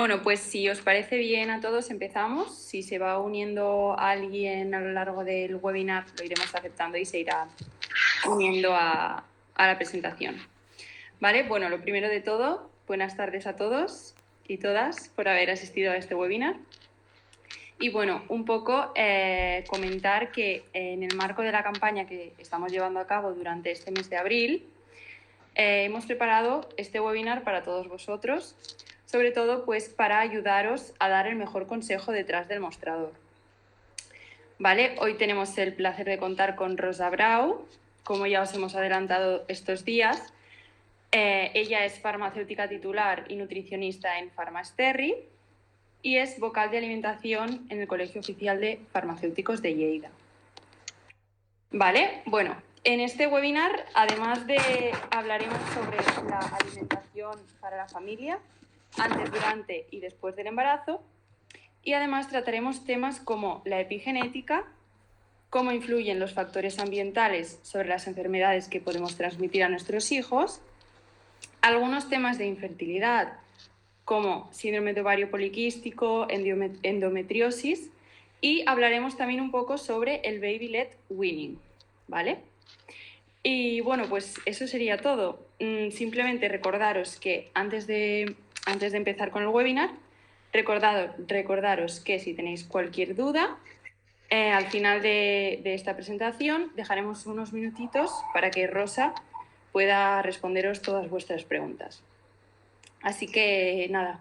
Bueno, pues si os parece bien a todos, empezamos. Si se va uniendo alguien a lo largo del webinar, lo iremos aceptando y se irá uniendo a la presentación. ¿Vale? Bueno, lo primero de todo, buenas tardes a todos y todas por haber asistido a este webinar. Y bueno, un poco comentar que en el marco de la campaña que estamos llevando a cabo durante este mes de abril, hemos preparado este webinar para todos vosotros, sobre todo pues para ayudaros a dar el mejor consejo detrás del mostrador. ¿Vale? Hoy tenemos el placer de contar con Rosa Brau, como ya os hemos adelantado estos días. Ella es farmacéutica titular y nutricionista en Farmasterri y es vocal de alimentación en el Colegio Oficial de Farmacéuticos de Lleida. ¿Vale? Bueno, en este webinar, además de hablaremos sobre la alimentación para la familia, antes, durante y después del embarazo, y además trataremos temas como la epigenética, cómo influyen los factores ambientales sobre las enfermedades que podemos transmitir a nuestros hijos, algunos temas de infertilidad, como síndrome de ovario poliquístico, endometriosis, y hablaremos también un poco sobre el baby-led weaning, ¿vale? Y bueno, pues eso sería todo. Simplemente recordaros que antes de empezar con el webinar, recordaros que si tenéis cualquier duda, al final de esta presentación dejaremos unos minutitos para que Rosa pueda responderos todas vuestras preguntas. Así que nada,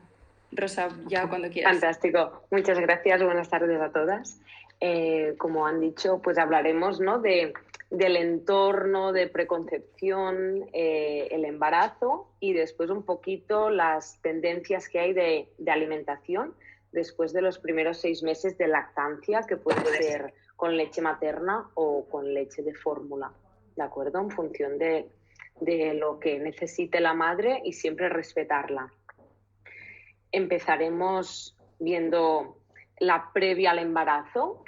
Rosa, ya cuando quieras. Fantástico, muchas gracias, buenas tardes a todas. Como han dicho, pues hablaremos, ¿no?, del entorno de preconcepción, el embarazo y después un poquito las tendencias que hay de alimentación después de los primeros 6 meses de lactancia, que puede ser con leche materna o con leche de fórmula, ¿de acuerdo? En función de lo que necesite la madre y siempre respetarla. Empezaremos viendo la previa al embarazo,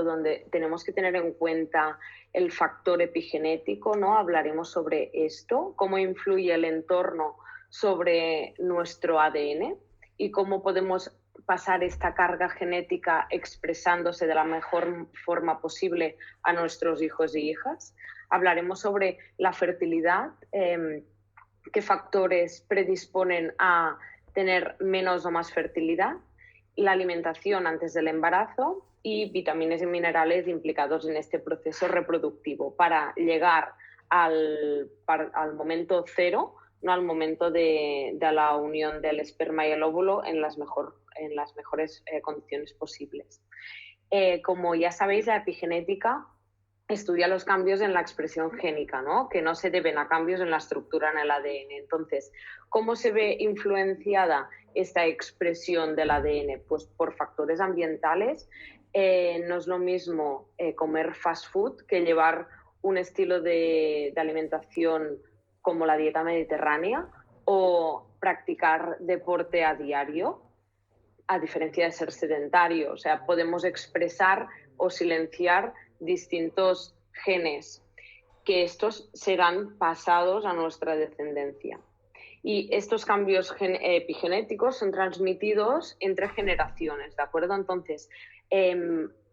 donde tenemos que tener en cuenta el factor epigenético, ¿no? Hablaremos sobre esto, cómo influye el entorno sobre nuestro ADN y cómo podemos pasar esta carga genética expresándose de la mejor forma posible a nuestros hijos y hijas. Hablaremos sobre la fertilidad, qué factores predisponen a tener menos o más fertilidad, la alimentación antes del embarazo y vitaminas y minerales implicados en este proceso reproductivo para llegar al momento cero, no al momento de la unión del esperma y el óvulo en las mejores condiciones posibles. Como ya sabéis, la epigenética estudia los cambios en la expresión génica, ¿no?, que no se deben a cambios en la estructura en el ADN. Entonces, ¿cómo se ve influenciada esta expresión del ADN? Pues por factores ambientales. No es lo mismo comer fast food que llevar un estilo de alimentación como la dieta mediterránea o practicar deporte a diario, a diferencia de ser sedentario. O sea, podemos expresar o silenciar distintos genes, que estos serán pasados a nuestra descendencia. Y estos cambios epigenéticos son transmitidos entre generaciones, ¿de acuerdo? Entonces,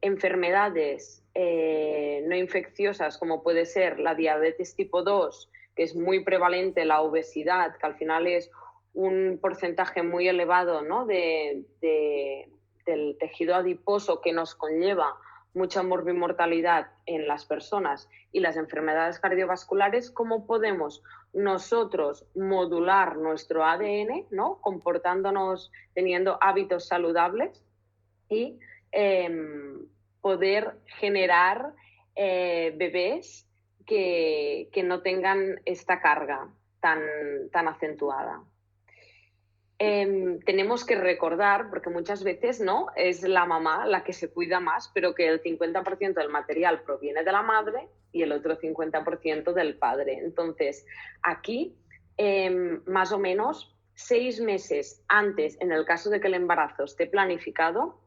enfermedades no infecciosas, como puede ser la diabetes tipo 2, que es muy prevalente, la obesidad, que al final es un porcentaje muy elevado, ¿no?, del tejido adiposo, que nos conlleva mucha morbimortalidad en las personas, y las enfermedades cardiovasculares. ¿Cómo podemos nosotros modular nuestro ADN, ¿no?, comportándonos, teniendo hábitos saludables y poder generar bebés que no tengan esta carga tan acentuada? Tenemos que recordar, porque muchas veces, ¿no?, es la mamá la que se cuida más, pero que el 50% del material proviene de la madre y el otro 50% del padre. Entonces, aquí, más o menos 6 meses antes, en el caso de que el embarazo esté planificado,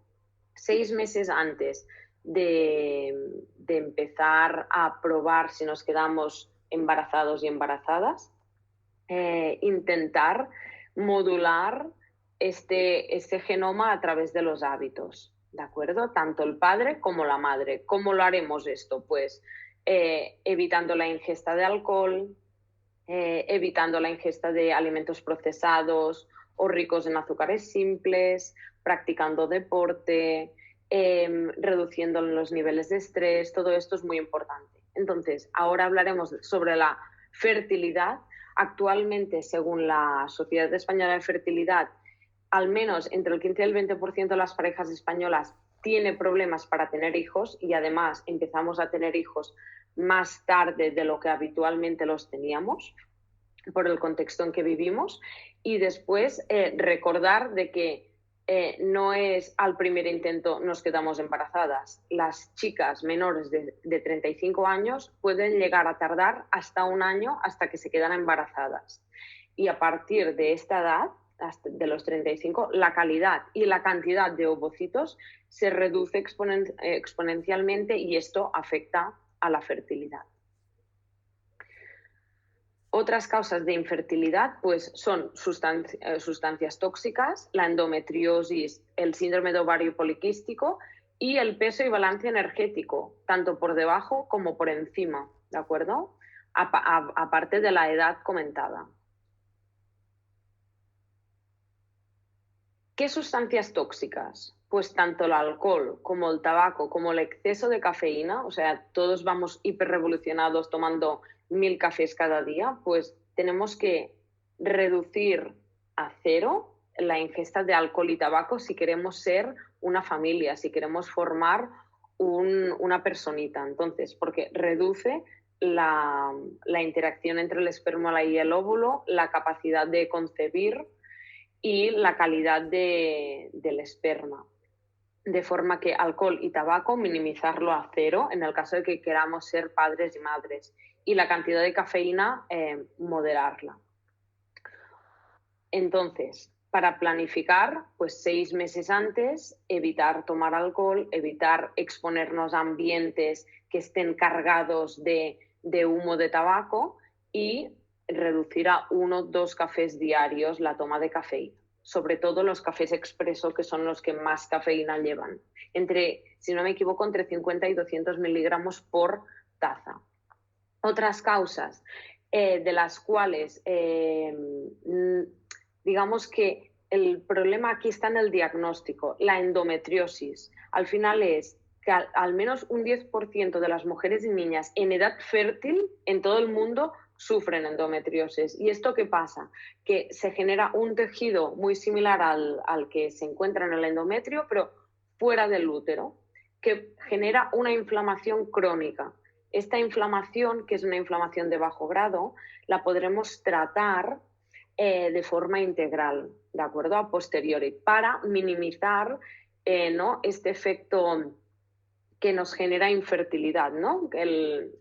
6 meses antes de empezar a probar si nos quedamos embarazados y embarazadas, intentar modular este genoma a través de los hábitos, ¿de acuerdo? Tanto el padre como la madre. ¿Cómo lo haremos esto? Pues evitando la ingesta de alcohol, evitando la ingesta de alimentos procesados o ricos en azúcares simples, practicando deporte, reduciendo los niveles de estrés, todo esto es muy importante. Entonces, ahora hablaremos sobre la fertilidad. Actualmente, según la Sociedad Española de Fertilidad, al menos entre el 15 y el 20% de las parejas españolas tiene problemas para tener hijos y además empezamos a tener hijos más tarde de lo que habitualmente los teníamos por el contexto en que vivimos. Y después recordar de que no es al primer intento nos quedamos embarazadas. Las chicas menores de 35 años pueden llegar a tardar hasta un año hasta que se quedan embarazadas. Y a partir de esta edad, de los 35, la calidad y la cantidad de ovocitos se reduce exponencialmente y esto afecta a la fertilidad. Otras causas de infertilidad pues, son sustancias tóxicas, la endometriosis, el síndrome de ovario poliquístico y el peso y balance energético, tanto por debajo como por encima, ¿de acuerdo? Aparte de la edad comentada. ¿Qué sustancias tóxicas? Pues tanto el alcohol como el tabaco, como el exceso de cafeína, o sea, todos vamos hiperrevolucionados tomando 1000 cafés cada día, pues tenemos que reducir a cero la ingesta de alcohol y tabaco si queremos ser una familia, si queremos formar una personita. Entonces, porque reduce la interacción entre el esperma y el óvulo, la capacidad de concebir y la calidad del esperma. De forma que alcohol y tabaco minimizarlo a cero en el caso de que queramos ser padres y madres. Y la cantidad de cafeína, moderarla. Entonces, para planificar, pues 6 meses antes, evitar tomar alcohol, evitar exponernos a ambientes que estén cargados de humo de tabaco y reducir a 1 o 2 cafés diarios la toma de cafeína. Sobre todo los cafés expreso, que son los que más cafeína llevan. Si no me equivoco, entre 50 y 200 miligramos por taza. Otras causas de las cuales, digamos que el problema aquí está en el diagnóstico, la endometriosis. Al final es que al menos un 10% de las mujeres y niñas en edad fértil en todo el mundo sufren endometriosis. ¿Y esto qué pasa? Que se genera un tejido muy similar al que se encuentra en el endometrio, pero fuera del útero, que genera una inflamación crónica. Esta inflamación, que es una inflamación de bajo grado, la podremos tratar de forma integral, ¿de acuerdo? A posteriori, para minimizar ¿no? este efecto que nos genera infertilidad, ¿no?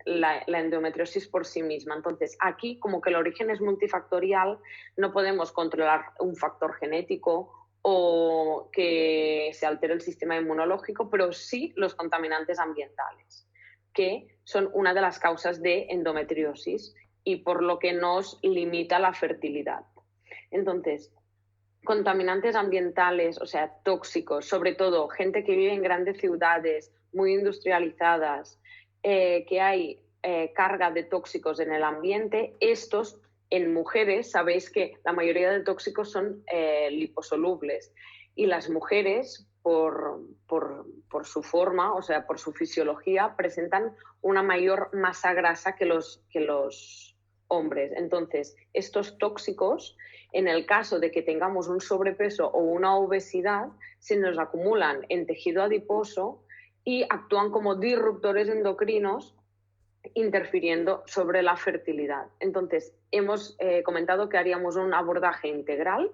La endometriosis por sí misma. Entonces, aquí, como que el origen es multifactorial, no podemos controlar un factor genético o que se altere el sistema inmunológico, pero sí los contaminantes ambientales, que son una de las causas de endometriosis y por lo que nos limita la fertilidad. Entonces, contaminantes ambientales, o sea, tóxicos, sobre todo gente que vive en grandes ciudades, muy industrializadas, que hay carga de tóxicos en el ambiente, estos en mujeres, sabéis que la mayoría de tóxicos son liposolubles y las mujeres, por su forma, o sea, por su fisiología, presentan una mayor masa grasa que los hombres. Entonces, estos tóxicos, en el caso de que tengamos un sobrepeso o una obesidad, se nos acumulan en tejido adiposo y actúan como disruptores endocrinos, interfiriendo sobre la fertilidad. Entonces, hemos comentado que haríamos un abordaje integral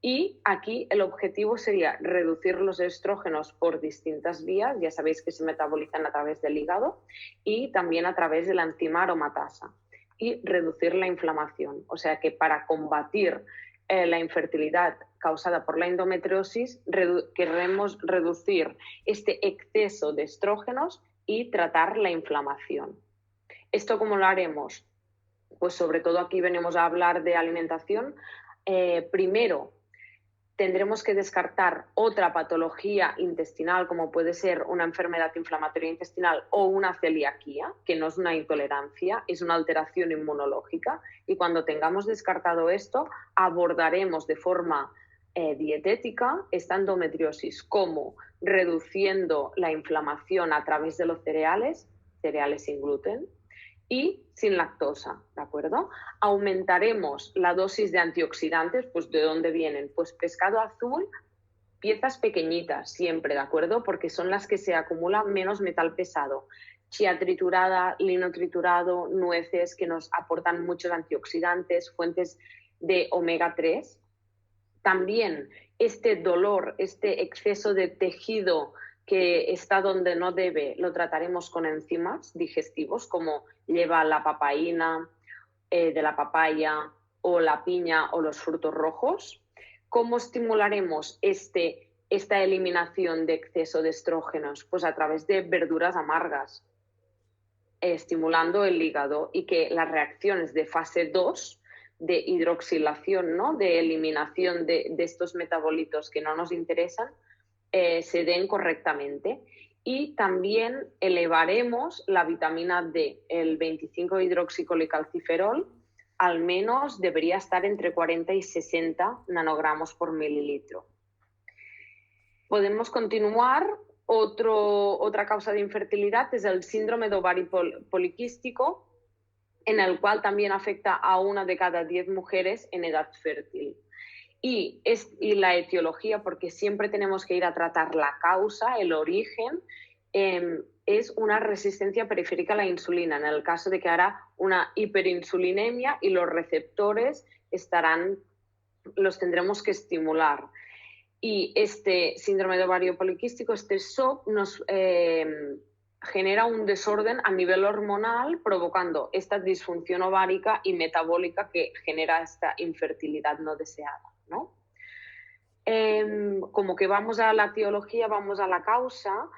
y aquí el objetivo sería reducir los estrógenos por distintas vías, ya sabéis que se metabolizan a través del hígado y también a través de la enzima aromatasa, y reducir la inflamación. O sea que para combatir la infertilidad causada por la endometriosis queremos reducir este exceso de estrógenos y tratar la inflamación. ¿Esto cómo lo haremos? Pues sobre todo aquí venimos a hablar de alimentación. Primero, tendremos que descartar otra patología intestinal, como puede ser una enfermedad inflamatoria intestinal o una celiaquía, que no es una intolerancia, es una alteración inmunológica. Y cuando tengamos descartado esto, abordaremos de forma dietética esta endometriosis, como reduciendo la inflamación a través de los cereales sin gluten, y sin lactosa, ¿de acuerdo? Aumentaremos la dosis de antioxidantes, pues ¿de dónde vienen? Pues pescado azul, piezas pequeñitas siempre, ¿de acuerdo? Porque son las que se acumula menos metal pesado. Chía triturada, lino triturado, nueces que nos aportan muchos antioxidantes, fuentes de omega 3. También este dolor, este exceso de tejido que está donde no debe, lo trataremos con enzimas digestivos, como lleva la papaína de la papaya o la piña o los frutos rojos. ¿Cómo estimularemos esta eliminación de exceso de estrógenos? Pues a través de verduras amargas, estimulando el hígado, y que las reacciones de fase 2 de hidroxilación, ¿no?, de eliminación de estos metabolitos que no nos interesan, se den correctamente. Y también elevaremos la vitamina D, el 25-hidroxicolicalciferol, al menos debería estar entre 40 y 60 nanogramos por mililitro. Podemos continuar. Otra causa de infertilidad es el síndrome de ovario poliquístico, en el cual también afecta a 1 de cada 10 mujeres en edad fértil. Y la etiología, porque siempre tenemos que ir a tratar la causa, el origen, es una resistencia periférica a la insulina, en el caso de que haya una hiperinsulinemia y los receptores los tendremos que estimular. Y este síndrome de ovario poliquístico, este SOP, nos genera un desorden a nivel hormonal, provocando esta disfunción ovárica y metabólica que genera esta infertilidad no deseada, ¿no? Como que vamos a la etiología, vamos a la causa.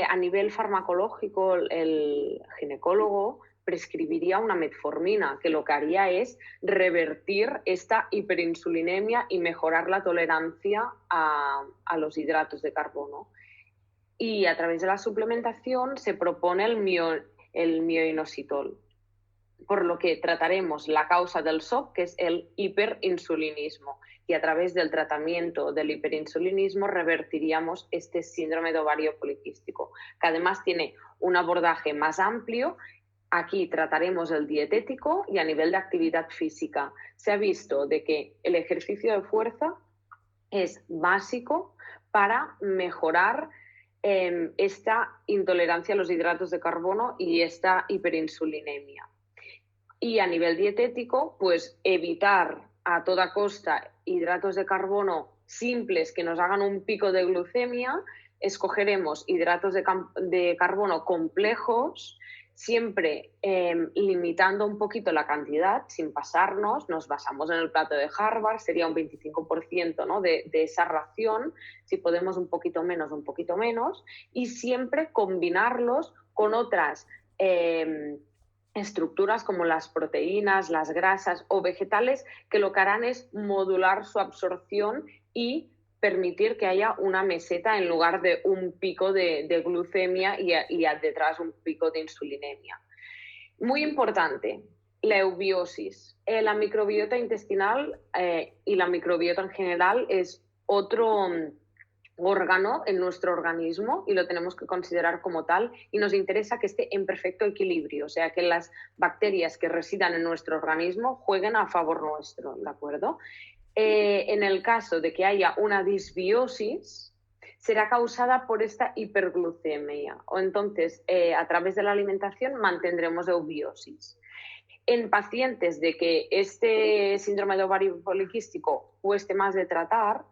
A nivel farmacológico, el ginecólogo prescribiría una metformina, que lo que haría es revertir esta hiperinsulinemia y mejorar la tolerancia a los hidratos de carbono. Y a través de la suplementación se propone el mioinositol, por lo que trataremos la causa del SOP, que es el hiperinsulinismo, y a través del tratamiento del hiperinsulinismo revertiríamos este síndrome de ovario poliquístico, que además tiene un abordaje más amplio. Aquí trataremos el dietético y a nivel de actividad física. Se ha visto de que el ejercicio de fuerza es básico para mejorar esta intolerancia a los hidratos de carbono y esta hiperinsulinemia. Y a nivel dietético, pues evitar a toda costa hidratos de carbono simples que nos hagan un pico de glucemia. Escogeremos hidratos de carbono complejos, siempre limitando un poquito la cantidad, sin pasarnos. Nos basamos en el plato de Harvard, sería un 25%, ¿no?, de esa ración. Si podemos un poquito menos, y siempre combinarlos con otras estructuras como las proteínas, las grasas o vegetales, que lo que harán es modular su absorción y permitir que haya una meseta en lugar de un pico de glucemia y detrás un pico de insulinemia. Muy importante, la eubiosis. La microbiota intestinal y la microbiota en general es otro órgano en nuestro organismo y lo tenemos que considerar como tal, y nos interesa que esté en perfecto equilibrio, o sea, que las bacterias que residan en nuestro organismo jueguen a favor nuestro, ¿de acuerdo? En el caso de que haya una disbiosis, será causada por esta hiperglucemia, o entonces a través de la alimentación mantendremos eubiosis. En pacientes de que este síndrome de ovario poliquístico cueste más de tratar,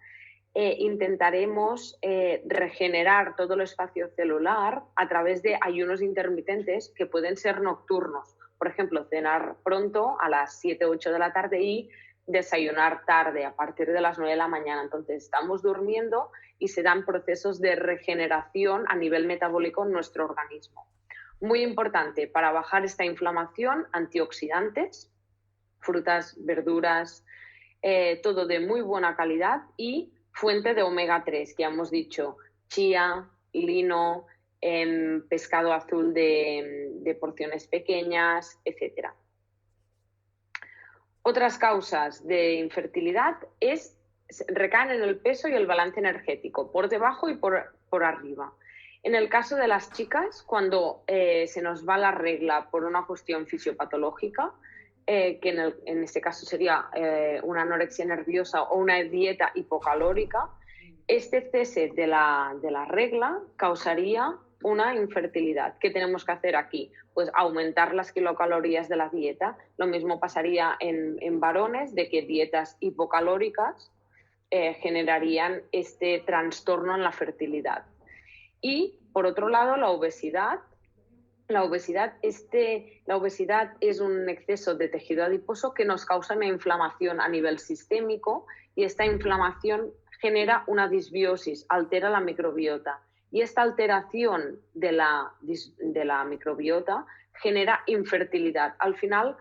intentaremos regenerar todo el espacio celular a través de ayunos intermitentes que pueden ser nocturnos. Por ejemplo, cenar pronto a las 7 o 8 de la tarde y desayunar tarde a partir de las 9 de la mañana. Entonces estamos durmiendo y se dan procesos de regeneración a nivel metabólico en nuestro organismo. Muy importante para bajar esta inflamación, antioxidantes, frutas, verduras, todo de muy buena calidad, y fuente de omega 3, que ya hemos dicho, chía, lino, pescado azul de porciones pequeñas, etc. Otras causas de infertilidad recaen en el peso y el balance energético, por debajo y por arriba. En el caso de las chicas, cuando se nos va la regla por una cuestión fisiopatológica, que en este caso sería una anorexia nerviosa o una dieta hipocalórica, este cese de la regla causaría una infertilidad. ¿Qué tenemos que hacer aquí? Pues aumentar las kilocalorías de la dieta. Lo mismo pasaría en varones, de que dietas hipocalóricas generarían este trastorno en la fertilidad. Y, por otro lado, la obesidad. La obesidad es un exceso de tejido adiposo que nos causa una inflamación a nivel sistémico, y esta inflamación genera una disbiosis, altera la microbiota. Y esta alteración de la microbiota genera infertilidad. Al final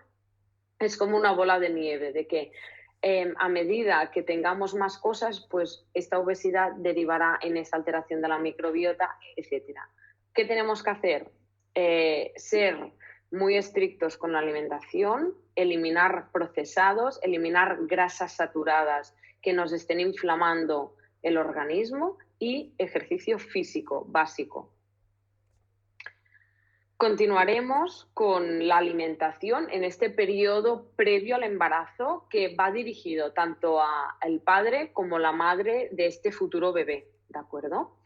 es como una bola de nieve, de que a medida que tengamos más cosas, pues esta obesidad derivará en esa alteración de la microbiota, etc. ¿Qué tenemos que hacer? Ser muy estrictos con la alimentación, eliminar procesados, eliminar grasas saturadas que nos estén inflamando el organismo, y ejercicio físico básico. Continuaremos con la alimentación en este periodo previo al embarazo, que va dirigido tanto al padre como la madre de este futuro bebé, ¿de acuerdo?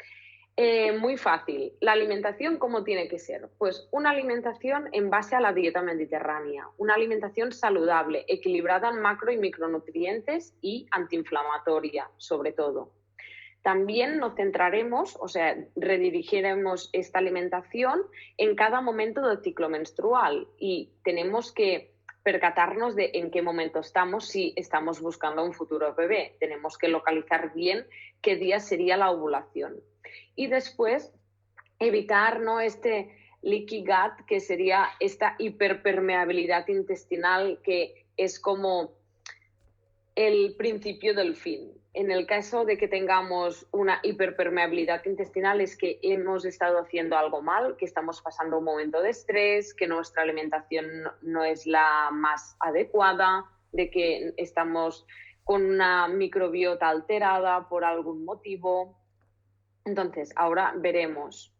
Muy fácil. La alimentación, ¿cómo tiene que ser? Pues una alimentación en base a la dieta mediterránea, una alimentación saludable, equilibrada en macro y micronutrientes y antiinflamatoria, sobre todo. También nos centraremos, o sea, redirigiremos esta alimentación en cada momento del ciclo menstrual, y tenemos que percatarnos de en qué momento estamos si estamos buscando un futuro bebé. Tenemos que localizar bien qué día sería la ovulación. Y después evitar, ¿no?, este leaky gut, que sería esta hiperpermeabilidad intestinal, que es como el principio del fin. En el caso de que tengamos una hiperpermeabilidad intestinal, es que hemos estado haciendo algo mal, que estamos pasando un momento de estrés, que nuestra alimentación no es la más adecuada, de que estamos con una microbiota alterada por algún motivo. Entonces, ahora veremos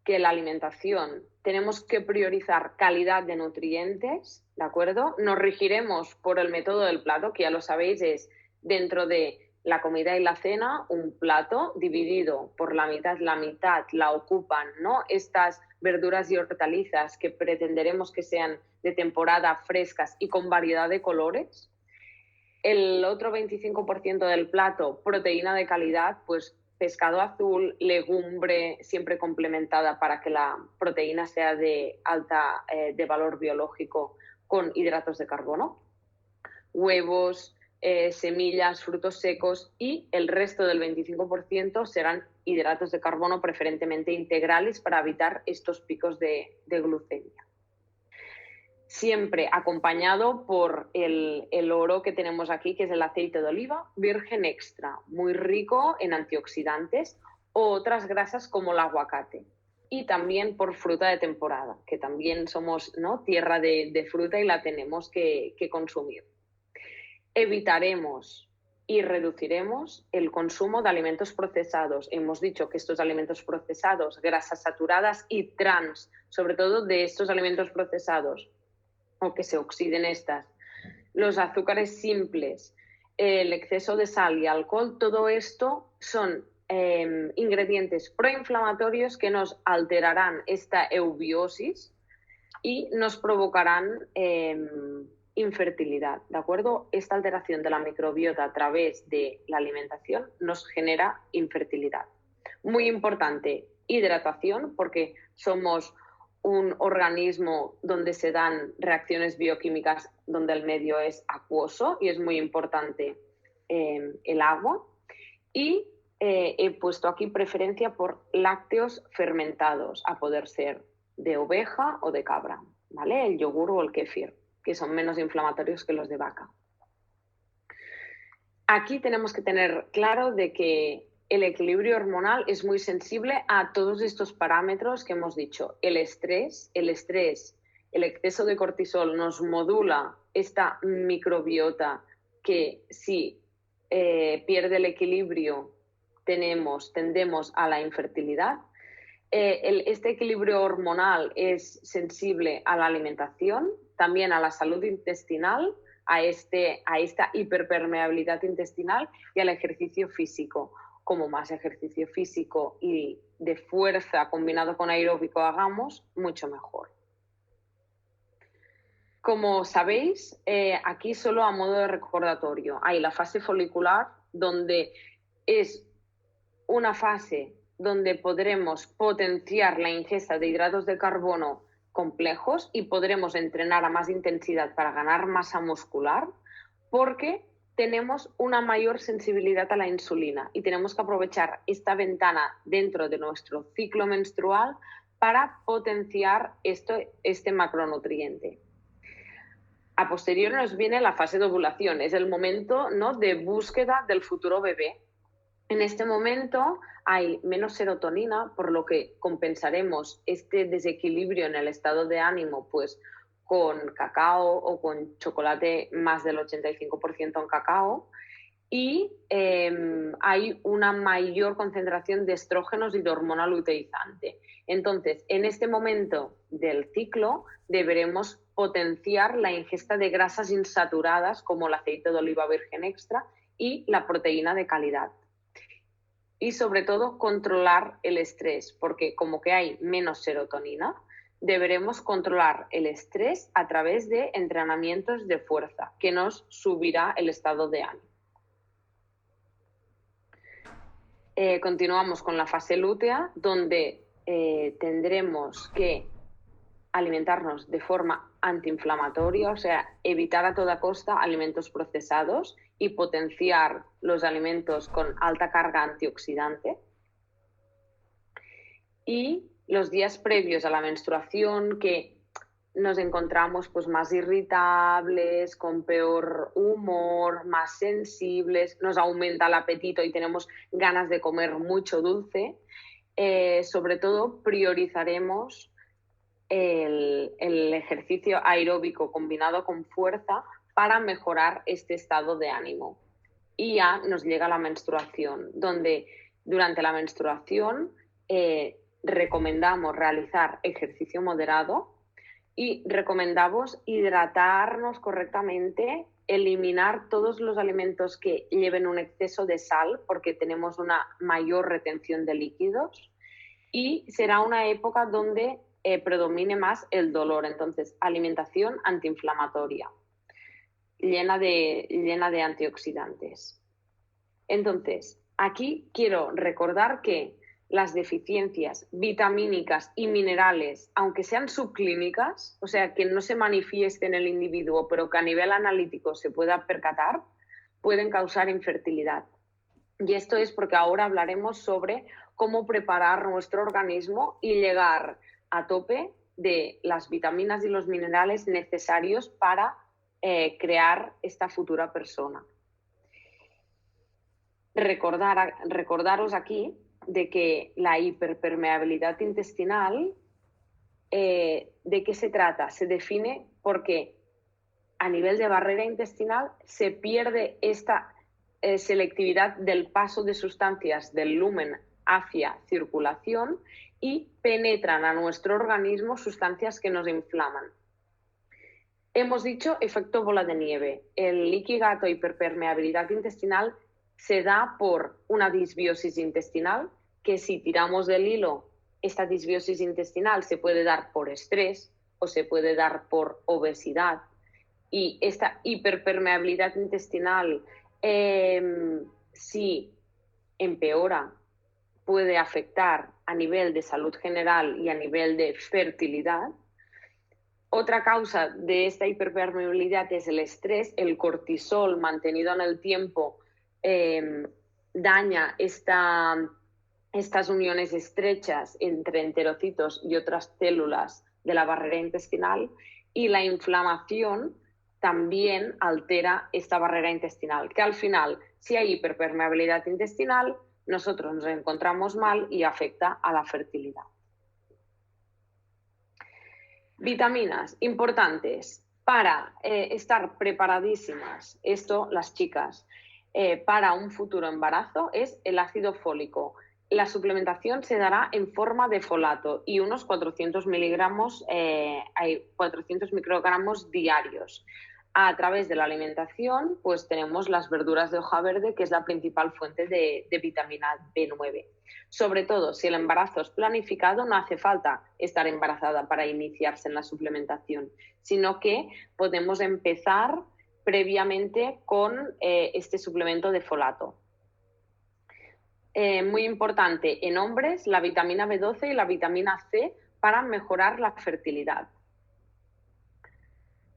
que la alimentación tenemos que priorizar calidad de nutrientes, ¿de acuerdo? Nos regiremos por el método del plato, que ya lo sabéis, es dentro de la comida y la cena, un plato dividido por la mitad la ocupan, ¿no?, estas verduras y hortalizas que pretenderemos que sean de temporada, frescas y con variedad de colores. El otro 25% del plato, proteína de calidad, pues pescado azul, legumbre, siempre complementada para que la proteína sea de alta de valor biológico, con hidratos de carbono, huevos, semillas, frutos secos, y el resto del 25% serán hidratos de carbono, preferentemente integrales, para evitar estos picos de glucemia. Siempre acompañado por el oro que tenemos aquí, que es el aceite de oliva virgen extra, muy rico en antioxidantes, o otras grasas como el aguacate. Y también por fruta de temporada, que también somos, ¿no?, tierra de fruta, y la tenemos que consumir. Evitaremos y reduciremos el consumo de alimentos procesados. Hemos dicho que estos alimentos procesados, grasas saturadas y trans, sobre todo de estos alimentos procesados, o que se oxiden estas, los azúcares simples, el exceso de sal y alcohol, todo esto son ingredientes proinflamatorios que nos alterarán esta eubiosis y nos provocarán infertilidad, ¿de acuerdo? Esta alteración de la microbiota a través de la alimentación nos genera infertilidad. Muy importante, hidratación, porque somos un organismo donde se dan reacciones bioquímicas donde el medio es acuoso, y es muy importante el agua. Y he puesto aquí preferencia por lácteos fermentados, a poder ser de oveja o de cabra, ¿vale? El yogur o el kéfir, que son menos inflamatorios que los de vaca. Aquí tenemos que tener claro de que el equilibrio hormonal es muy sensible a todos estos parámetros que hemos dicho. El estrés, el exceso de cortisol nos modula esta microbiota que si pierde el equilibrio tendemos a la infertilidad. Este equilibrio hormonal es sensible a la alimentación, también a la salud intestinal, a esta hiperpermeabilidad intestinal y al ejercicio físico. Como más ejercicio físico y de fuerza combinado con aeróbico hagamos, mucho mejor. Como sabéis, aquí solo a modo de recordatorio, hay la fase folicular, donde es una fase donde podremos potenciar la ingesta de hidratos de carbono complejos y podremos entrenar a más intensidad para ganar masa muscular, porque tenemos una mayor sensibilidad a la insulina y tenemos que aprovechar esta ventana dentro de nuestro ciclo menstrual para potenciar este macronutriente. A posteriori nos viene la fase de ovulación, es el momento, ¿no?, de búsqueda del futuro bebé. En este momento hay menos serotonina, por lo que compensaremos este desequilibrio en el estado de ánimo pues con cacao o con chocolate más del 85% en cacao, y hay una mayor concentración de estrógenos y de hormona luteizante. Entonces, en este momento del ciclo deberemos potenciar la ingesta de grasas insaturadas como el aceite de oliva virgen extra y la proteína de calidad. Y sobre todo controlar el estrés, porque como que hay menos serotonina, deberemos controlar el estrés a través de entrenamientos de fuerza, que nos subirá el estado de ánimo. Continuamos con la fase lútea, donde tendremos que alimentarnos de forma antiinflamatoria, o sea, evitar a toda costa alimentos procesados y potenciar los alimentos con alta carga antioxidante. Y los días previos a la menstruación, que nos encontramos pues más irritables, con peor humor, más sensibles, nos aumenta el apetito y tenemos ganas de comer mucho dulce, sobre todo priorizaremos el ejercicio aeróbico combinado con fuerza para mejorar este estado de ánimo. Y ya nos llega la menstruación, donde durante la menstruación recomendamos realizar ejercicio moderado y recomendamos hidratarnos correctamente, eliminar todos los alimentos que lleven un exceso de sal porque tenemos una mayor retención de líquidos, y será una época donde predomine más el dolor. Entonces, alimentación antiinflamatoria, llena de antioxidantes. Entonces, aquí quiero recordar que las deficiencias vitamínicas y minerales, aunque sean subclínicas, o sea, que no se manifieste en el individuo, pero que a nivel analítico se pueda percatar, pueden causar infertilidad. Y esto es porque ahora hablaremos sobre cómo preparar nuestro organismo y llegar a tope de las vitaminas y los minerales necesarios para crear esta futura persona. Recordaros aquí de que la hiperpermeabilidad intestinal, ¿de qué se trata? Se define porque a nivel de barrera intestinal se pierde esta selectividad del paso de sustancias del lumen hacia circulación y penetran a nuestro organismo sustancias que nos inflaman. Hemos dicho efecto bola de nieve. El leaky gut o hiperpermeabilidad intestinal se da por una disbiosis intestinal, que si tiramos del hilo, esta disbiosis intestinal se puede dar por estrés o se puede dar por obesidad. Y esta hiperpermeabilidad intestinal, si empeora, puede afectar a nivel de salud general y a nivel de fertilidad. Otra causa de esta hiperpermeabilidad es el estrés. El cortisol mantenido en el tiempo daña estas uniones estrechas entre enterocitos y otras células de la barrera intestinal, y la inflamación también altera esta barrera intestinal, que al final Si hay hiperpermeabilidad intestinal, nosotros nos encontramos mal y afecta a la fertilidad. Vitaminas importantes para estar preparadísimas, esto las chicas, para un futuro embarazo es el ácido fólico. La suplementación se dará en forma de folato y unos 400 miligramos, 400 microgramos diarios. A través de la alimentación, pues tenemos las verduras de hoja verde, que es la principal fuente de vitamina B9. Sobre todo, si el embarazo es planificado, no hace falta estar embarazada para iniciarse en la suplementación, sino que podemos empezar previamente con este suplemento de folato. Muy importante en hombres, la vitamina B12 y la vitamina C para mejorar la fertilidad.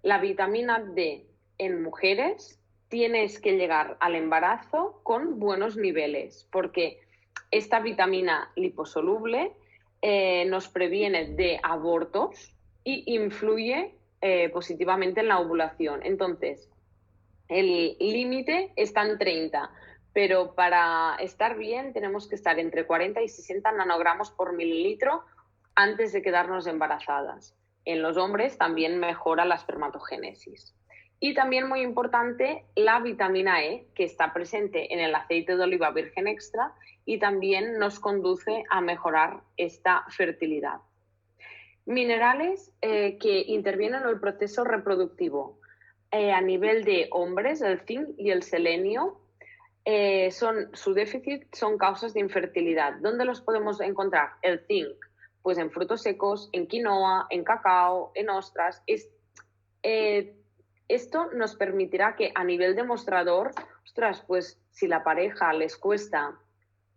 La vitamina D en mujeres tienes que llegar al embarazo con buenos niveles, porque esta vitamina liposoluble nos previene de abortos y influye positivamente en la ovulación. Entonces, el límite está en 30, pero para estar bien tenemos que estar entre 40 y 60 nanogramos por mililitro antes de quedarnos embarazadas. En los hombres también mejora la espermatogénesis. Y también muy importante la vitamina E, que está presente en el aceite de oliva virgen extra y también nos conduce a mejorar esta fertilidad. Minerales que intervienen en el proceso reproductivo. A nivel de hombres, el zinc y el selenio, su déficit son causas de infertilidad. ¿Dónde los podemos encontrar? El zinc, pues en frutos secos, en quinoa, en cacao, en ostras. Esto nos permitirá que a nivel demostrador, ostras, pues si la pareja les cuesta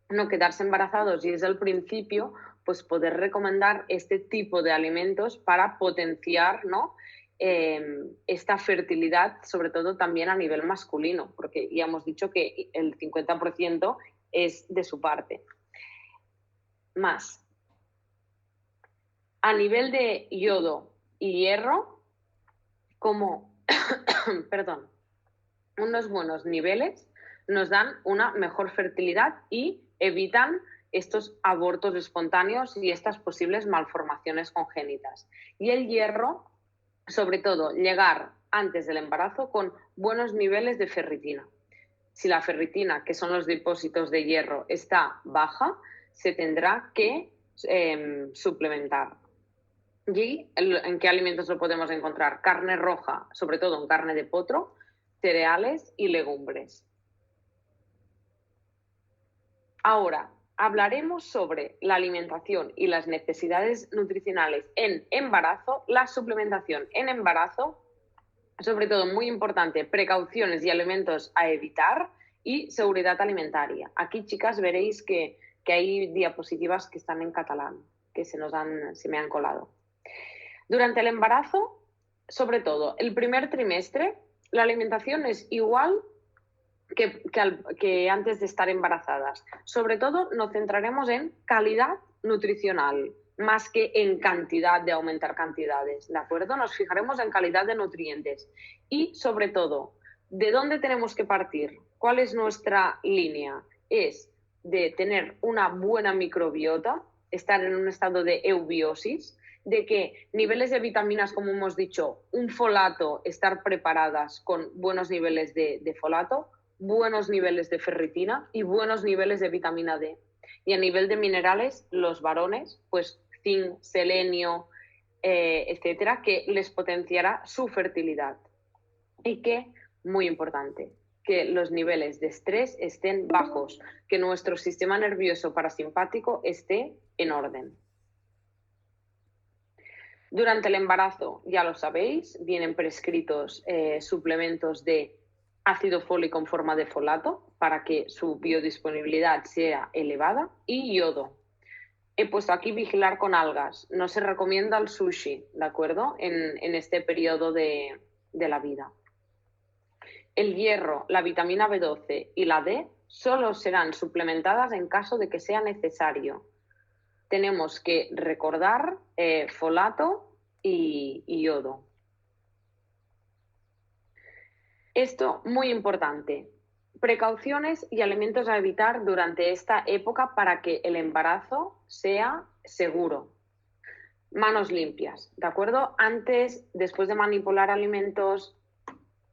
no quedarse embarazados y es el principio, pues poder recomendar este tipo de alimentos para potenciar, ¿no?, esta fertilidad, sobre todo también a nivel masculino, porque ya hemos dicho que el 50% es de su parte. Más. A nivel de yodo y hierro, como perdón, unos buenos niveles nos dan una mejor fertilidad y evitan estos abortos espontáneos y estas posibles malformaciones congénitas. Y el hierro, sobre todo, llegar antes del embarazo con buenos niveles de ferritina. Si la ferritina, que son los depósitos de hierro, está baja, se tendrá que suplementar. ¿Y en qué alimentos lo podemos encontrar? Carne roja, sobre todo en carne de potro, cereales y legumbres. Ahora, hablaremos sobre la alimentación y las necesidades nutricionales en embarazo, la suplementación en embarazo, sobre todo muy importante, precauciones y alimentos a evitar y seguridad alimentaria. Aquí, chicas, veréis que hay diapositivas que están en catalán, que se me han colado. Durante el embarazo, sobre todo el primer trimestre, la alimentación es igual que antes de estar embarazadas. Sobre todo nos centraremos en calidad nutricional, más que en cantidad, de aumentar cantidades, ¿de acuerdo? Nos fijaremos en calidad de nutrientes y, sobre todo, ¿de dónde tenemos que partir? ¿Cuál es nuestra línea? Es de tener una buena microbiota, estar en un estado de eubiosis, de que niveles de vitaminas, como hemos dicho, un folato, estar preparadas con buenos niveles de folato, buenos niveles de ferritina y buenos niveles de vitamina D. Y a nivel de minerales, los varones, pues zinc, selenio, etcétera, que les potenciará su fertilidad. Y que, muy importante, que los niveles de estrés estén bajos, que nuestro sistema nervioso parasimpático esté en orden. Durante el embarazo, ya lo sabéis, vienen prescritos suplementos de ácido fólico en forma de folato para que su biodisponibilidad sea elevada y yodo. He puesto aquí vigilar con algas. No se recomienda el sushi, ¿de acuerdo? En este periodo de la vida. El hierro, la vitamina B12 y la D solo serán suplementadas en caso de que sea necesario. Tenemos que recordar folato y yodo. Esto muy importante. Precauciones y alimentos a evitar durante esta época para que el embarazo sea seguro. Manos limpias, ¿de acuerdo? Antes, después de manipular alimentos,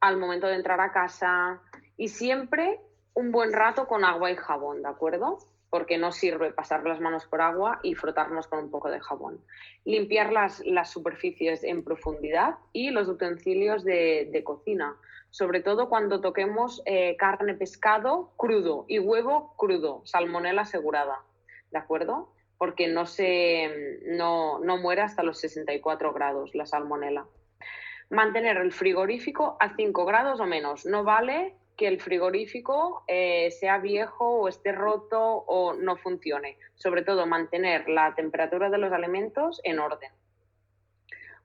al momento de entrar a casa, y siempre un buen rato con agua y jabón, ¿de acuerdo? Porque no sirve pasar las manos por agua y frotarnos con un poco de jabón. Limpiar las superficies en profundidad y los utensilios de cocina, sobre todo cuando toquemos carne, pescado crudo y huevo crudo, salmonela asegurada, ¿de acuerdo? Porque no muere hasta los 64 grados la salmonela. Mantener el frigorífico a 5 grados o menos. No vale que el frigorífico sea viejo o esté roto o no funcione. Sobre todo, mantener la temperatura de los alimentos en orden.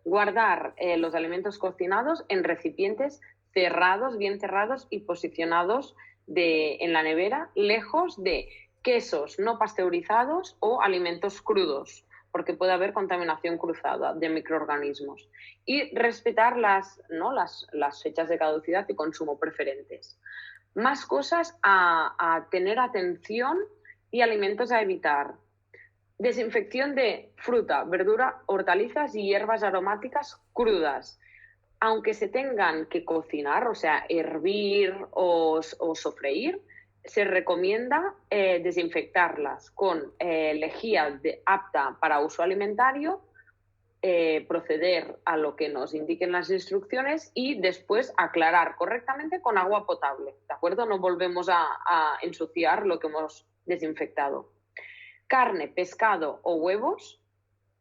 Guardar los alimentos cocinados en recipientes cerrados, bien cerrados y posicionados en la nevera, lejos de quesos no pasteurizados o alimentos crudos, porque puede haber contaminación cruzada de microorganismos. Y respetar las fechas de caducidad y consumo preferentes. Más cosas a tener atención y alimentos a evitar. Desinfección de fruta, verdura, hortalizas y hierbas aromáticas crudas. Aunque se tengan que cocinar, o sea, hervir o sofreír, se recomienda desinfectarlas con lejía apta para uso alimentario, proceder a lo que nos indiquen las instrucciones y después aclarar correctamente con agua potable, ¿de acuerdo? No volvemos a ensuciar lo que hemos desinfectado. Carne, pescado o huevos.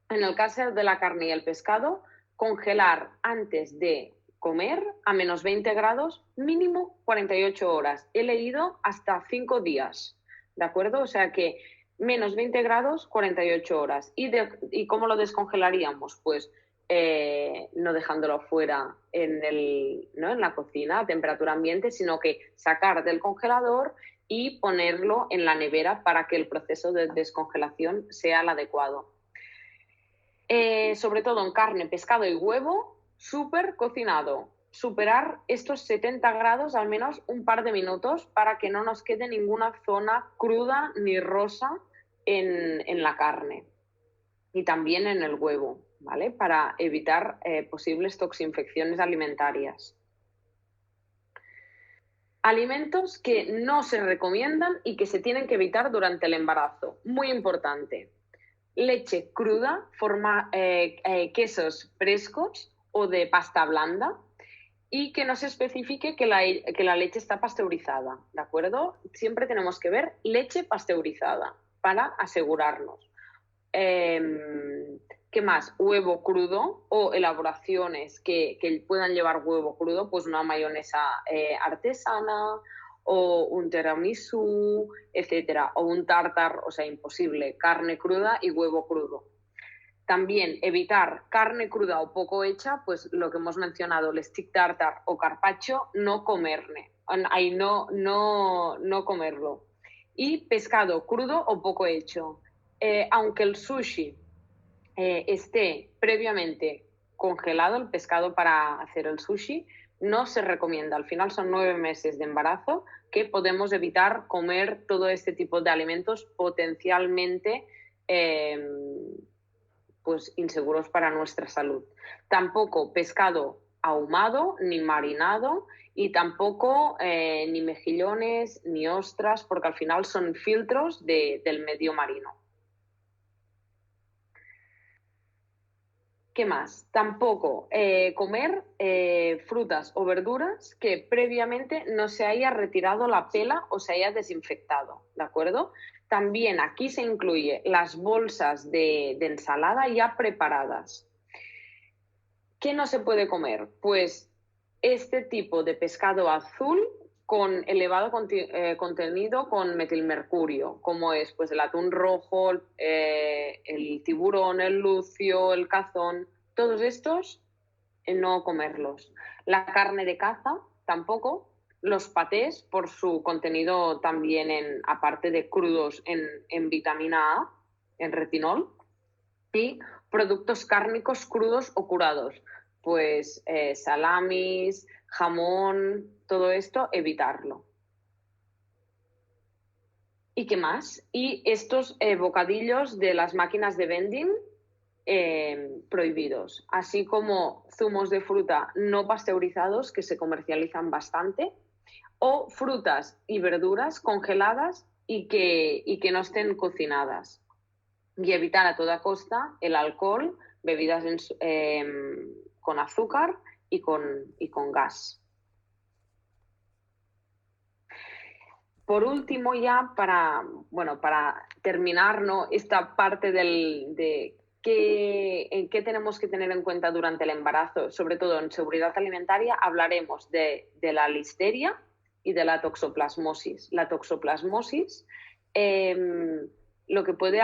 En el caso de la carne y el pescado, congelar antes de comer a menos 20 grados, mínimo 48 horas. He leído hasta 5 días, ¿de acuerdo? O sea que menos 20 grados, 48 horas. ¿Y cómo lo descongelaríamos? Pues no dejándolo fuera en la cocina a temperatura ambiente, sino que sacar del congelador y ponerlo en la nevera para que el proceso de descongelación sea el adecuado. Sobre todo en carne, pescado y huevo, súper cocinado. Superar estos 70 grados al menos un par de minutos para que no nos quede ninguna zona cruda ni rosa en la carne y también en el huevo, ¿vale? Para evitar posibles toxinfecciones alimentarias. Alimentos que no se recomiendan y que se tienen que evitar durante el embarazo. Muy importante. Leche cruda, quesos frescos o de pasta blanda y que no se especifique que la leche está pasteurizada, ¿de acuerdo? Siempre tenemos que ver leche pasteurizada para asegurarnos. ¿Qué más? Huevo crudo o elaboraciones que puedan llevar huevo crudo, pues una mayonesa artesana o un tiramisú, etcétera, o un tartar, o sea, imposible, carne cruda y huevo crudo. También evitar carne cruda o poco hecha, pues lo que hemos mencionado, el stick tartar o carpaccio, no comerlo. Y pescado crudo o poco hecho. Aunque el sushi esté previamente congelado, el pescado para hacer el sushi, no se recomienda. Al final son 9 meses de embarazo que podemos evitar comer todo este tipo de alimentos potencialmente pues inseguros para nuestra salud. Tampoco pescado ahumado ni marinado y tampoco ni mejillones ni ostras, porque al final son filtros del medio marino. ¿Qué más? Tampoco comer frutas o verduras que previamente no se haya retirado la pela o se haya desinfectado, ¿de acuerdo? También aquí se incluye las bolsas de ensalada ya preparadas. ¿Qué no se puede comer? Pues este tipo de pescado azul con elevado contenido con metilmercurio, como es pues el atún rojo, el tiburón, el lucio, el cazón, todos estos no comerlos. La carne de caza tampoco, los patés por su contenido también aparte de crudos en vitamina A, en retinol, y productos cárnicos crudos o curados, pues salamis, jamón, todo esto, evitarlo. ¿Y qué más? Y estos bocadillos de las máquinas de vending prohibidos, así como zumos de fruta no pasteurizados que se comercializan bastante, o frutas y verduras congeladas y que no estén cocinadas. Y evitar a toda costa el alcohol, bebidas con azúcar y con gas. Por último, ya para terminar, ¿no?, esta parte de qué tenemos que tener en cuenta durante el embarazo, sobre todo en seguridad alimentaria, hablaremos de la listeria y de la toxoplasmosis. La toxoplasmosis lo que puede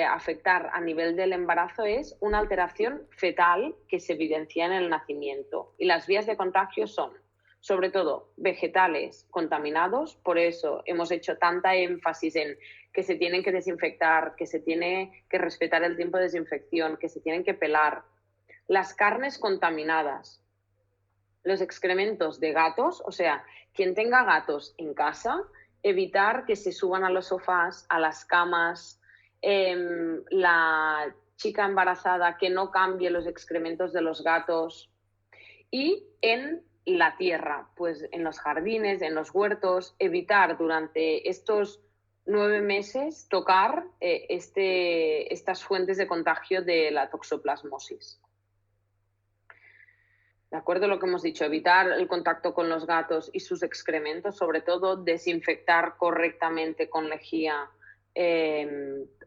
afectar a nivel del embarazo es una alteración fetal que se evidencia en el nacimiento. Y las vías de contagio son, sobre todo, vegetales contaminados. Por eso hemos hecho tanta énfasis en que se tienen que desinfectar, que se tiene que respetar el tiempo de desinfección, que se tienen que pelar. Las carnes contaminadas, los excrementos de gatos, o sea, quien tenga gatos en casa, evitar que se suban a los sofás, a las camas, la chica embarazada que no cambie los excrementos de los gatos. Y en la tierra, pues en los jardines, en los huertos, evitar durante estos 9 meses tocar estas fuentes de contagio de la toxoplasmosis. ¿De acuerdo? Lo que hemos dicho, evitar el contacto con los gatos y sus excrementos, sobre todo desinfectar correctamente con lejía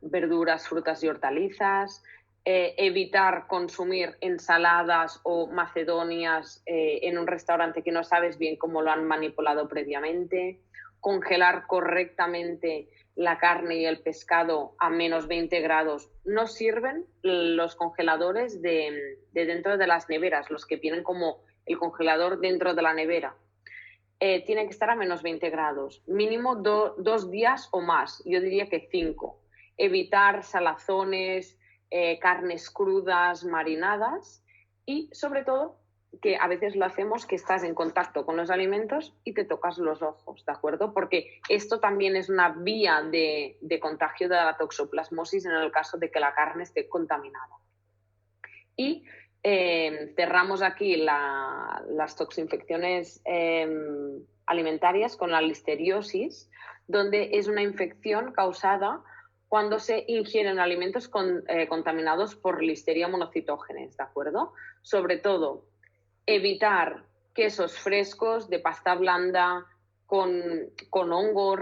verduras, frutas y hortalizas, evitar consumir ensaladas o macedonias en un restaurante que no sabes bien cómo lo han manipulado previamente, congelar correctamente la carne y el pescado a menos 20 grados. No sirven los congeladores de dentro de las neveras, los que vienen como el congelador dentro de la nevera. Tiene que estar a menos 20 grados, mínimo 2 días o más, yo diría que 5. Evitar salazones, carnes crudas, marinadas y, sobre todo, que a veces lo hacemos, que estás en contacto con los alimentos y te tocas los ojos, ¿de acuerdo? Porque esto también es una vía de contagio de la toxoplasmosis en el caso de que la carne esté contaminada. Y cerramos aquí las toxinfecciones alimentarias con la listeriosis, donde es una infección causada cuando se ingieren alimentos contaminados por Listeria monocytogenes, ¿de acuerdo? Sobre todo, evitar quesos frescos de pasta blanda con hongos,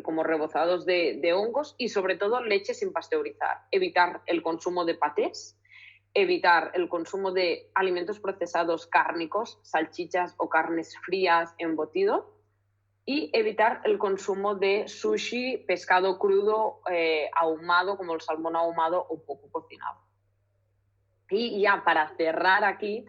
como rebozados de hongos, y sobre todo leche sin pasteurizar. Evitar el consumo de patés, evitar el consumo de alimentos procesados cárnicos, salchichas o carnes frías, embutido, y evitar el consumo de sushi, pescado crudo, ahumado, como el salmón ahumado o poco cocinado. Y ya para cerrar aquí,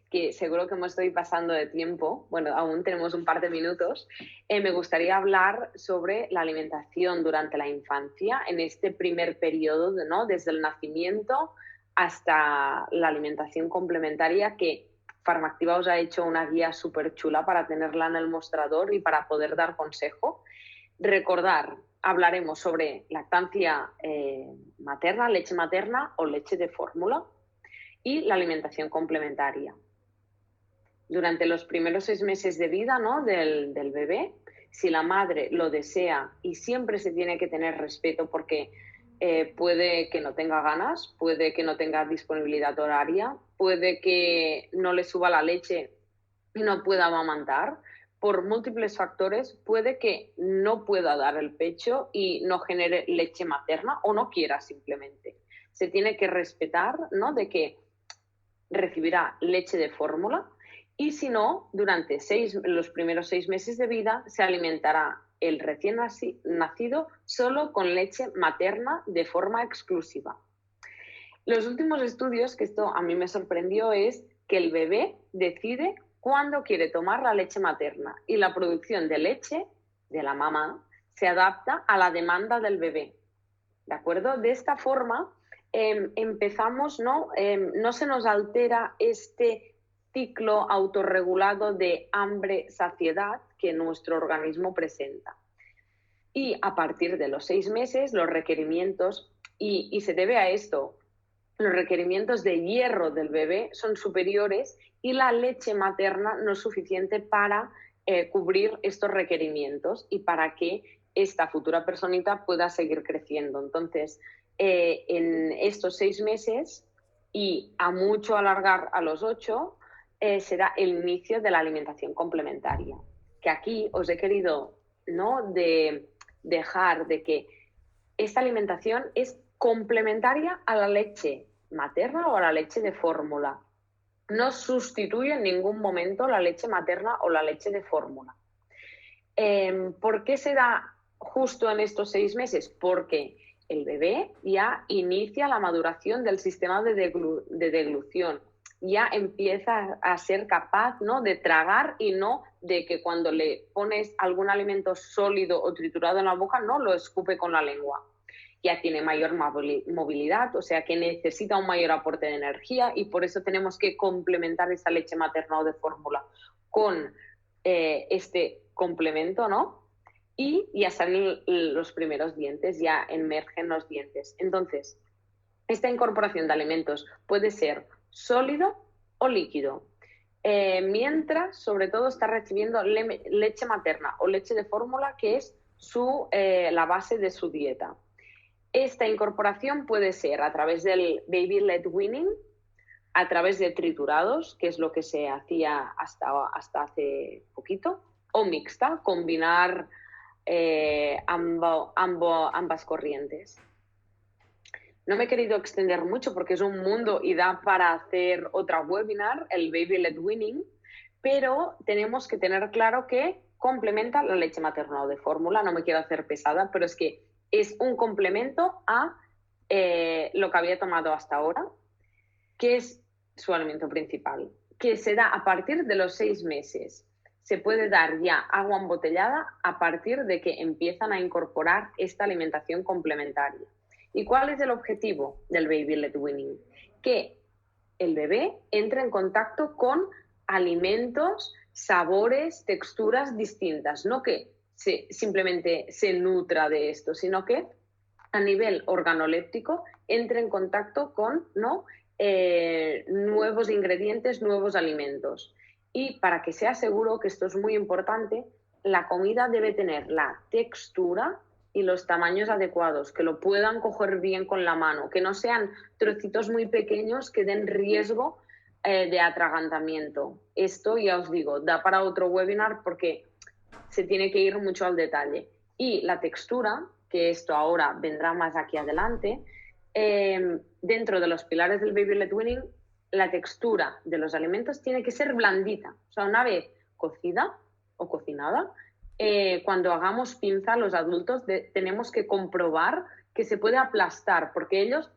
que seguro que me estoy pasando de tiempo, bueno, aún tenemos un par de minutos, me gustaría hablar sobre la alimentación durante la infancia, en este primer periodo, ¿no?, desde el nacimiento hasta la alimentación complementaria, que Farmactiva os ha hecho una guía súper chula para tenerla en el mostrador y para poder dar consejo. Recordar, hablaremos sobre lactancia materna, leche materna o leche de fórmula, y la alimentación complementaria. Durante los primeros 6 meses de vida, ¿no?, del bebé, si la madre lo desea, y siempre se tiene que tener respeto porque puede que no tenga ganas, puede que no tenga disponibilidad horaria, puede que no le suba la leche y no pueda amamantar. Por múltiples factores puede que no pueda dar el pecho y no genere leche materna o no quiera simplemente. Se tiene que respetar, ¿no?, de que recibirá leche de fórmula, y si no, durante los primeros 6 meses de vida se alimentará el recién nacido solo con leche materna de forma exclusiva. Los últimos estudios, que esto a mí me sorprendió, es que el bebé decide cuándo quiere tomar la leche materna y la producción de leche de la mamá se adapta a la demanda del bebé. ¿De acuerdo? De esta forma empezamos, ¿no? No se nos altera este ciclo autorregulado de hambre-saciedad que nuestro organismo presenta. Y a partir de los 6 meses, los requerimientos, y se debe a esto, los requerimientos de hierro del bebé son superiores y la leche materna no es suficiente para cubrir estos requerimientos y para que esta futura personita pueda seguir creciendo. Entonces, en estos 6 meses y a mucho alargar a los 8, será el inicio de la alimentación complementaria. Que aquí os he querido, ¿no?, de dejar de que esta alimentación es complementaria a la leche materna o a la leche de fórmula. No sustituye en ningún momento la leche materna o la leche de fórmula. ¿Por qué se da justo en estos 6 meses? Porque el bebé ya inicia la maduración del sistema de deglución, ya empieza a ser capaz, ¿no?, de tragar y no de que cuando le pones algún alimento sólido o triturado en la boca no lo escupe con la lengua. Ya tiene mayor movilidad, o sea que necesita un mayor aporte de energía y por eso tenemos que complementar esa leche materna o de fórmula con este complemento, ¿no? Y ya salen los primeros dientes, ya emergen los dientes. Entonces, esta incorporación de alimentos puede ser sólido o líquido. Mientras, sobre todo, está recibiendo leche materna o leche de fórmula, que es la base de su dieta. Esta incorporación puede ser a través del baby-led weaning, a través de triturados, que es lo que se hacía hasta hace poquito, o mixta, combinar ambas corrientes. No me he querido extender mucho porque es un mundo y da para hacer otra webinar, el baby-led weaning, pero tenemos que tener claro que complementa la leche materna o de fórmula. No me quiero hacer pesada, pero es que es un complemento a lo que había tomado hasta ahora, que es su alimento principal, que se da a partir de los 6 meses. Se puede dar ya agua embotellada a partir de que empiezan a incorporar esta alimentación complementaria. ¿Y cuál es el objetivo del baby-led weaning? Que el bebé entre en contacto con alimentos, sabores, texturas distintas, no que simplemente se nutra de esto, sino que a nivel organoléptico entre en contacto con, ¿no?, nuevos ingredientes, nuevos alimentos. Y para que sea seguro, que esto es muy importante, la comida debe tener la textura y los tamaños adecuados, que lo puedan coger bien con la mano, que no sean trocitos muy pequeños que den riesgo de atragantamiento. Esto, ya os digo, da para otro webinar porque se tiene que ir mucho al detalle. Y la textura, que esto ahora vendrá más aquí adelante, dentro de los pilares del baby-led weaning, la textura de los alimentos tiene que ser blandita. O sea, una vez cocida o cocinada, cuando hagamos pinza los adultos tenemos que comprobar que se puede aplastar, porque ellos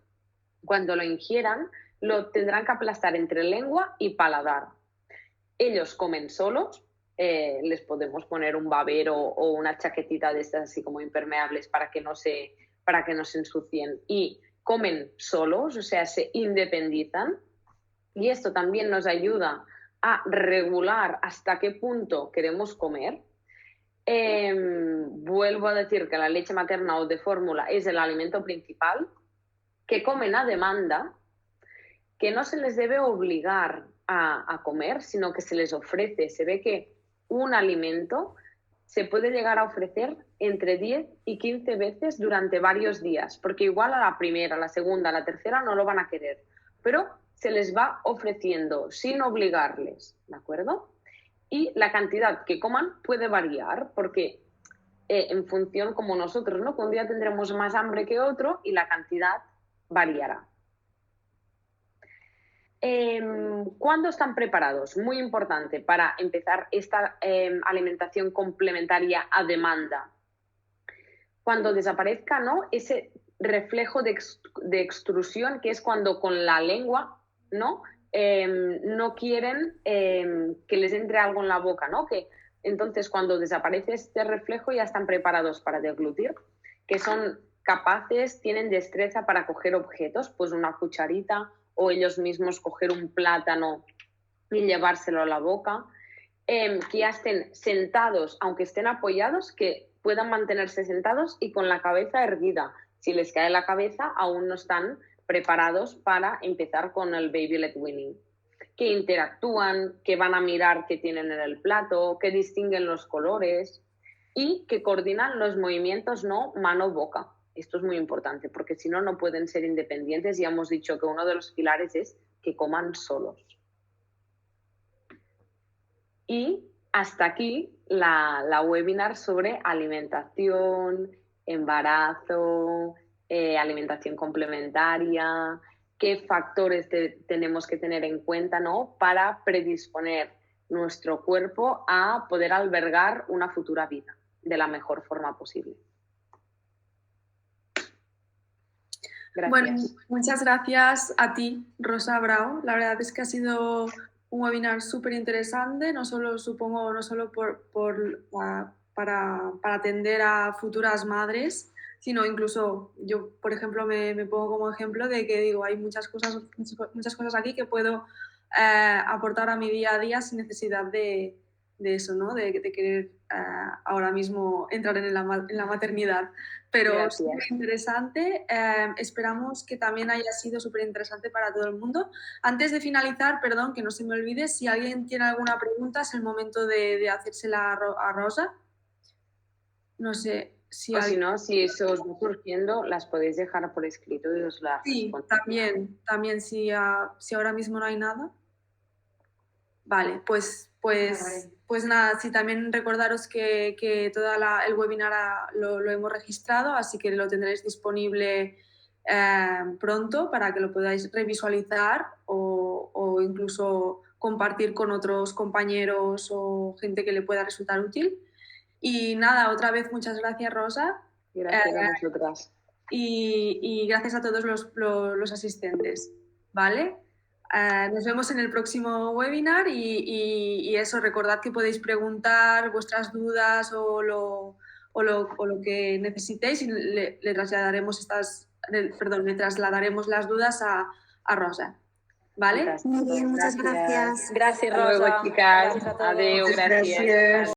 cuando lo ingieran lo tendrán que aplastar entre lengua y paladar. Ellos comen solos, les podemos poner un babero o una chaquetita de estas así como impermeables para que no se ensucien, y comen solos, o sea, se independizan, y esto también nos ayuda a regular hasta qué punto queremos comer. Vuelvo a decir que la leche materna o de fórmula es el alimento principal, que comen a demanda, que no se les debe obligar a comer, sino que se les ofrece. Se ve que un alimento se puede llegar a ofrecer entre 10 y 15 veces durante varios días, porque igual a la primera, a la segunda, a la tercera no lo van a querer, pero se les va ofreciendo sin obligarles, ¿de acuerdo? Y la cantidad que coman puede variar, porque en función como nosotros, ¿no?, que un día tendremos más hambre que otro y la cantidad variará. ¿Cuándo están preparados? Muy importante para empezar esta alimentación complementaria a demanda. Cuando desaparezca, ¿no?, ese reflejo de extrusión, que es cuando con la lengua, ¿no?, no quieren que les entre algo en la boca, ¿no? Que entonces cuando desaparece este reflejo ya están preparados para deglutir, que son capaces, tienen destreza para coger objetos, pues una cucharita, o ellos mismos coger un plátano y llevárselo a la boca, que ya estén sentados, aunque estén apoyados, que puedan mantenerse sentados y con la cabeza erguida. Si les cae la cabeza, aún no están preparados para empezar con el baby led weaning. Que interactúan, que van a mirar qué tienen en el plato, que distinguen los colores y que coordinan los movimientos, no mano-boca. Esto es muy importante porque si no, no pueden ser independientes. Ya hemos dicho que uno de los pilares es que coman solos. Y hasta aquí la webinar sobre alimentación, embarazo, alimentación complementaria, qué factores tenemos que tener en cuenta, ¿no?, para predisponer nuestro cuerpo a poder albergar una futura vida de la mejor forma posible. Gracias. Bueno, muchas gracias a ti, Rosa Bravo. La verdad es que ha sido un webinar súper interesante, no solo para atender a futuras madres, sino incluso yo, por ejemplo, me pongo como ejemplo de que digo, hay muchas cosas aquí que puedo aportar a mi día a día sin necesidad de eso, ¿no? De querer ahora mismo entrar en la maternidad. Pero es muy interesante. Esperamos que también haya sido súper interesante para todo el mundo. Antes de finalizar, perdón, que no se me olvide, si alguien tiene alguna pregunta, es el momento de hacérsela a Rosa. No sé si... O si no, si eso os va surgiendo, las podéis dejar por escrito y os las respondo. Sí, también si ahora mismo no hay nada. Vale, pues nada, sí, también recordaros que todo el webinar lo hemos registrado, así que lo tendréis disponible pronto para que lo podáis revisualizar o incluso compartir con otros compañeros o gente que le pueda resultar útil. Y nada, otra vez muchas gracias, Rosa. Gracias a vosotras. Y gracias a todos los asistentes, ¿vale? Nos vemos en el próximo webinar y eso, recordad que podéis preguntar vuestras dudas o lo que necesitéis y le trasladaremos las dudas a Rosa, ¿vale? Muy bien, muchas gracias. Gracias, Rosa. Hasta luego, chicas. Adiós, gracias.